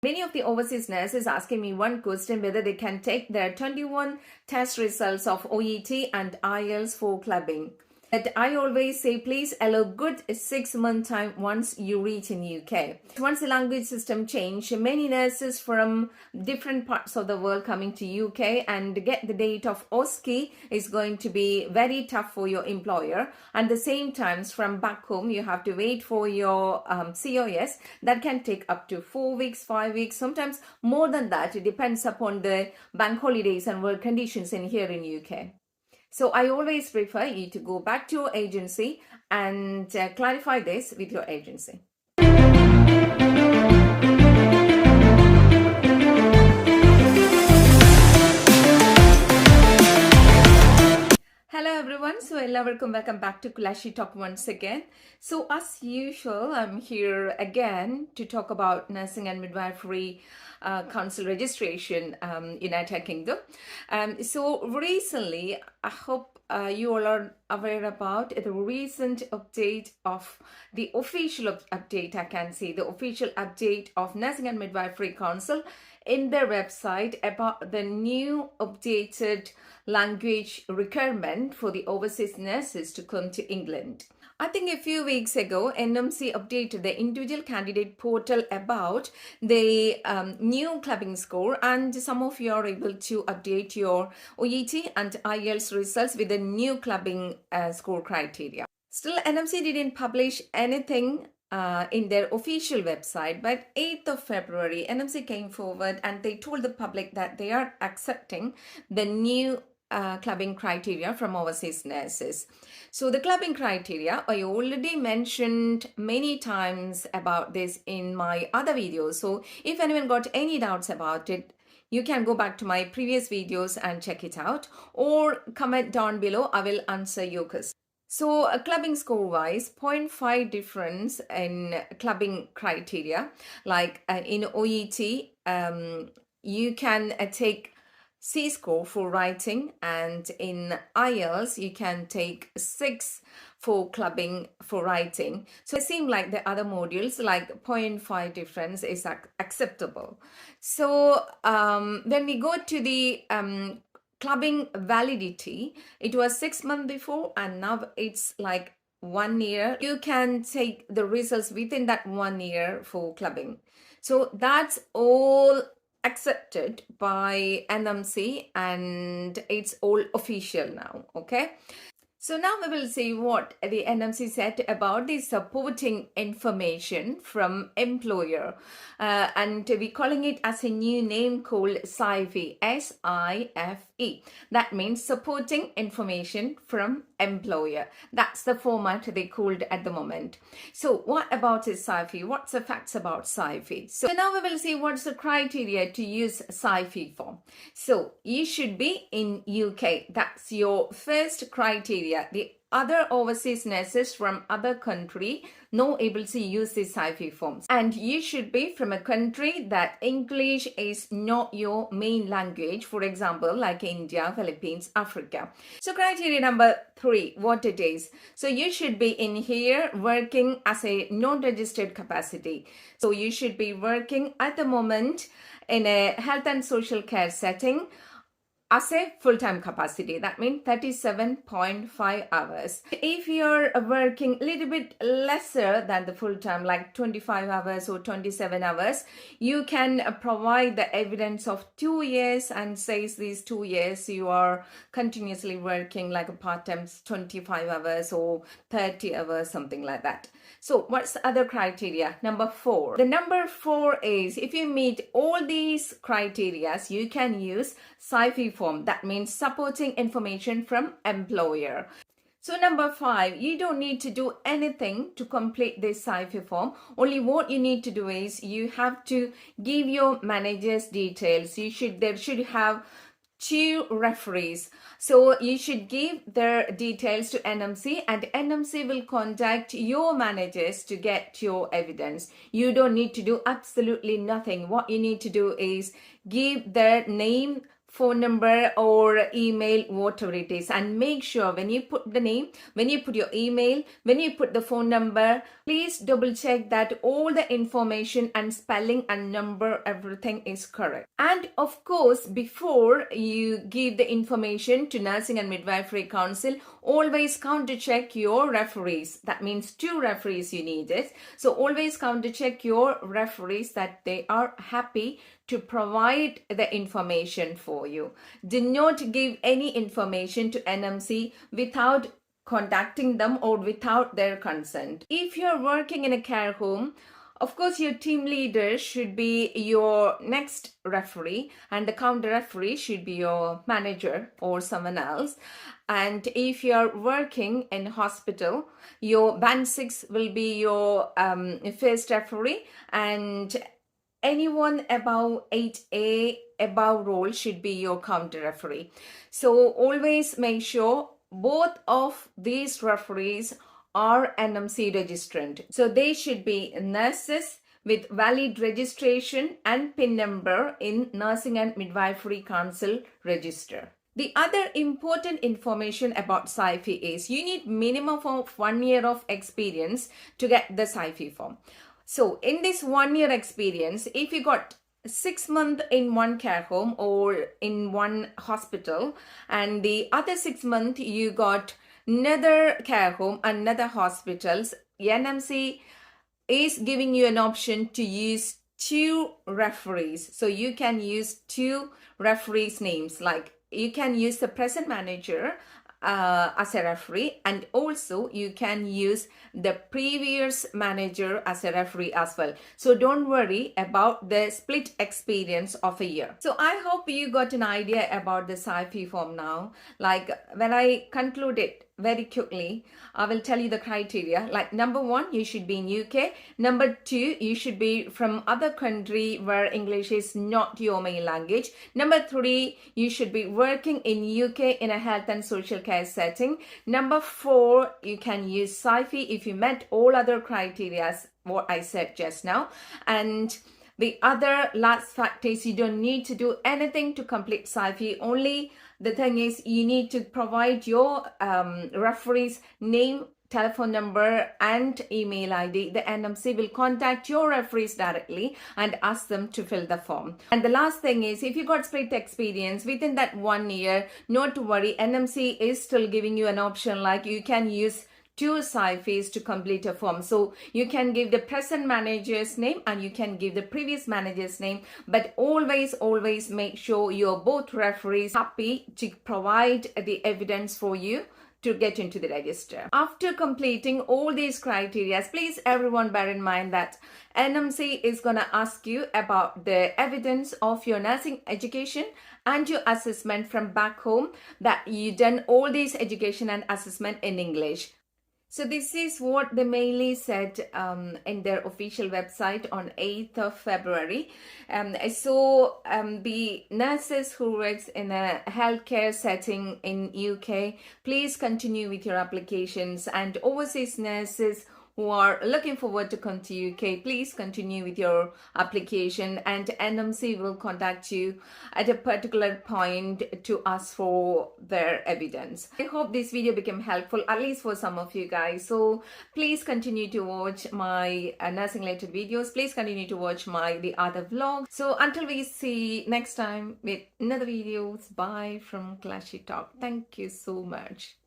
Many of the overseas nurses asking me one question, whether they can take their 21 test results of OET and IELS for clubbing. But I always say, please allow good 6 month time once you reach in UK. Once the language system change, many nurses from different parts of the world coming to UK and get the date of OSCE is going to be very tough for your employer. And the same times from back home, you have to wait for your COS. That can take up to 4 weeks, 5 weeks, sometimes more than that. It depends upon the bank holidays and work conditions in here in UK. So I always prefer you to go back to your agency and clarify this with your agency. Hello everyone, so welcome back to Kulazi Talk once again. So as usual, I'm here again to talk about Nursing and Midwifery Council registration, United Kingdom. So recently, I hope you all are aware about the recent update of the official update, I can say, the official update of Nursing and Midwifery Council in their website about the new updated language requirement for the overseas nurses to come to England. I think a few weeks ago, NMC updated the individual candidate portal about the new clubbing score, and some of you are able to update your OET and IELS results with the new clubbing score criteria. Still, NMC didn't publish anything in their official website, but 8th of February, NMC came forward and they told the public that they are accepting the new clubbing criteria from overseas nurses. So the clubbing criteria, I already mentioned many times about this in my other videos. So if anyone got any doubts about it, you can go back to my previous videos and check it out, or comment down below. I will answer your questions. So clubbing score wise, 0.5 difference in clubbing criteria. Like in OET, you can take C score for writing, and in IELTS you can take 6 for clubbing for writing. So it seems like the other modules, like 0.5 difference is acceptable. So when we go to the clubbing validity, it was 6 months before and now it's like 1 year. You can take the results within that 1 year for clubbing. So that's all accepted by NMC and it's all official now. Okay, so now we will see what the NMC said about the supporting information from employer, and we're calling it as a new name called SIFE, SIFE. That means supporting information from employer. That's the format they called at the moment. So what about this SIFE? What's the facts about SIFE? So now we will see what's the criteria to use SIFE for. So you should be in UK. That's your first criteria. The other overseas nurses from other country not able to use these SIFE forms, and you should be from a country that English is not your main language, for example like India, Philippines, Africa. So criteria number 3, what it is. So you should be in here working as a non-registered capacity. So you should be working at the moment in a health and social care setting as a full-time capacity. That means 37.5 hours. If you're working a little bit lesser than the full-time, like 25 hours or 27 hours, you can provide the evidence of 2 years and says these 2 years you are continuously working like a part-time 25 hours or 30 hours, something like that. So what's the other criteria? Number 4. The number 4 is if you meet all these criteria, you can use SIFE form. That means supporting information from employer. So number 5, you don't need to do anything to complete this SIFE form. Only what you need to do is you have to give your manager's details. There should have 2 referees. So you should give their details to NMC and NMC will contact your managers to get your evidence. You don't need to do absolutely nothing. What you need to do is give their name, phone number or email, whatever it is, and make sure when you put the name, when you put your email, when you put the phone number, please double check that all the information and spelling and number, everything is correct. And of course, before you give the information to Nursing and Midwifery Council, always counter check your referees. That means 2 referees you need it. So always counter check your referees that they are happy to provide the information for you. Do not give any information to NMC without contacting them or without their consent. If you're working in a care home, of course, your team leader should be your next referee, and the counter referee should be your manager or someone else. And if you're working in hospital, your band 6 will be your first referee, and anyone above 8A above role should be your counter referee. So always make sure both of these referees are NMC registrant. So they should be nurses with valid registration and PIN number in Nursing and Midwifery Council register. The other important information about SIFE is you need minimum of 1 year of experience to get the SIFE form. So in this 1 year experience, if you got 6 months in one care home or in one hospital, and the other 6 months you got another care home, another hospitals, NMC is giving you an option to use 2 referees. So you can use 2 referees' names, like you can use the present manager as a referee, and also you can use the previous manager as a referee as well. So don't worry about the split experience of a year. So I hope you got an idea about the SIFE form now. Like when I conclude it very quickly, I will tell you the criteria. Like number 1, you should be in UK. Number 2, you should be from other country where English is not your main language. Number 3, you should be working in UK in a health and social care setting. Number 4, you can use SIFE if you met all other criteria, what I said just now. And the other last fact is you don't need to do anything to complete SIFE. Only the thing is you need to provide your referee's name, telephone number and email ID. The NMC will contact your referees directly and ask them to fill the form. And the last thing is, if you got split experience within that 1 year, not to worry, NMC is still giving you an option, like you can use 2 SIFEs to complete a form. So you can give the present manager's name and you can give the previous manager's name, but always make sure you're both referees happy to provide the evidence for you to get into the register. After completing all these criteria, please everyone bear in mind that NMC is gonna ask you about the evidence of your nursing education and your assessment from back home, that you done all these education and assessment in English. So this is what they mainly said in their official website on 8th of February. The nurses who works in a healthcare setting in UK, please continue with your applications, and overseas nurses who are looking forward to come to UK, please continue with your application, and NMC will contact you at a particular point to ask for their evidence. I hope this video became helpful, at least for some of you guys. So please continue to watch my nursing related videos. Please continue to watch the other vlogs. So until we see next time with another videos, bye from Kulazi Talk. Thank you so much.